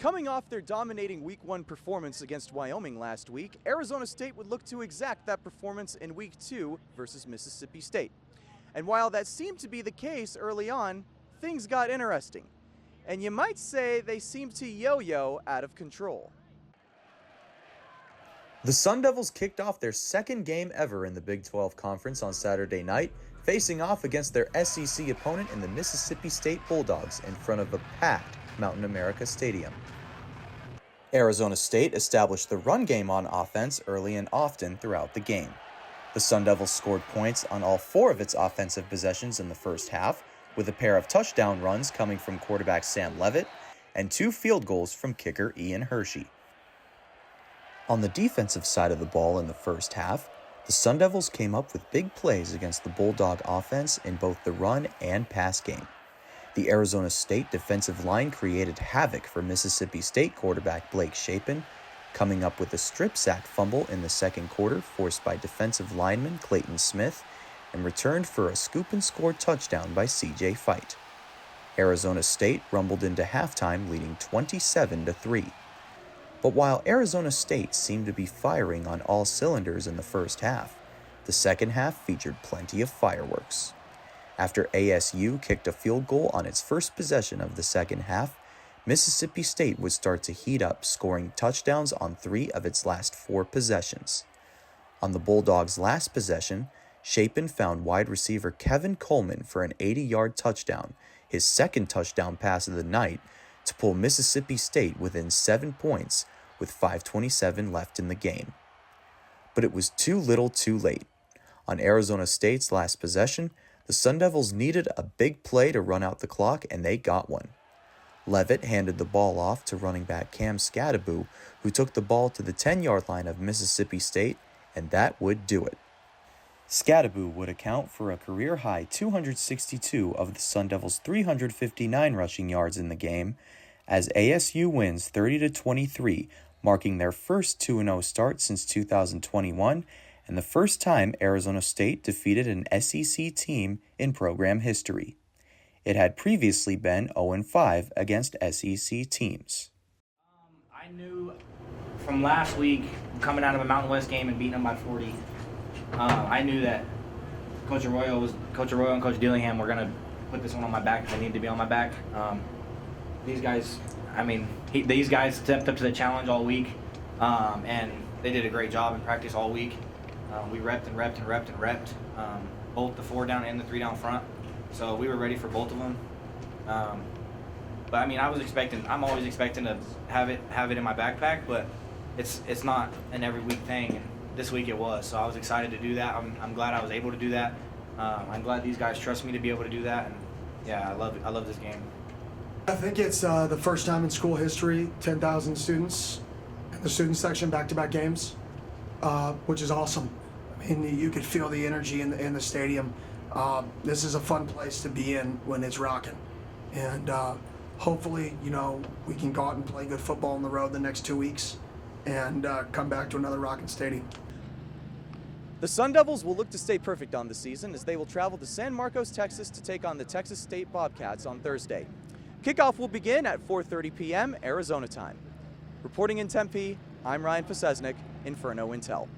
Coming off their dominating Week 1 performance against Wyoming last week, Arizona State would look to exact that performance in Week 2 versus Mississippi State. And while that seemed to be the case early on, things got interesting. And you might say they seemed to yo-yo out of control. The Sun Devils kicked off their second game ever in the Big 12 Conference on Saturday night, facing off against their SEC opponent in the Mississippi State Bulldogs in front of a packed Mountain America Stadium. Arizona State established the run game on offense early and often throughout the game. The Sun Devils scored points on all 4 of its offensive possessions in the first half, with a pair of touchdown runs coming from quarterback Sam Leavitt and 2 field goals from kicker Ian Hershey. On the defensive side of the ball in the first half, the Sun Devils came up with big plays against the Bulldog offense in both the run and pass game. The Arizona State defensive line created havoc for Mississippi State quarterback Blake Shapen, coming up with a strip sack fumble in the second quarter forced by defensive lineman Clayton Smith and returned for a scoop-and-score touchdown by C.J. Fite. Arizona State rumbled into halftime leading 27-3. But while Arizona State seemed to be firing on all cylinders in the first half, the second half featured plenty of fireworks. After ASU kicked a field goal on its first possession of the second half, Mississippi State would start to heat up, scoring touchdowns on 3 of its last 4 possessions. On the Bulldogs' last possession, Shapen found wide receiver Kevin Coleman for an 80-yard touchdown, his second touchdown pass of the night, to pull Mississippi State within 7 points with 5:27 left in the game. But it was too little too late. On Arizona State's last possession, the Sun Devils needed a big play to run out the clock, and they got one. Leavitt handed the ball off to running back Cam Skattebo, who took the ball to the 10-yard line of Mississippi State, and that would do it. Skattebo would account for a career-high 262 of the Sun Devils' 359 rushing yards in the game, as ASU wins 30-23, marking their first 2-0 start since 2021, and the first time Arizona State defeated an SEC team in program history. It had previously been 0-5 against SEC teams. I knew from last week, coming out of a Mountain West game and beating them by 40, I knew that Coach Arroyo and Coach Dillingham were going to put this one on my back if I needed to be on my back. These guys stepped up to the challenge all week, and they did a great job in practice all week. We repped and repped and repped and repped, both the 4 down and the 3 down front. So we were ready for both of them. But I mean, I'm always expecting to have it in my backpack, but it's not an every week thing. And this week it was. So I was excited to do that. I'm glad I was able to do that. I'm glad these guys trust me to be able to do that. And yeah, I love this game. I think it's the first time in school history, 10,000 students in the student section, back-to-back games, which is awesome. I mean, you could feel the energy in the stadium. This is a fun place to be in when it's rocking. And hopefully, we can go out and play good football on the road the next 2 weeks and come back to another rocking stadium. The Sun Devils will look to stay perfect on the season as they will travel to San Marcos, Texas to take on the Texas State Bobcats on Thursday. Kickoff will begin at 4:30 p.m. Arizona time. Reporting in Tempe, I'm Ryan Posesnik, Inferno Intel.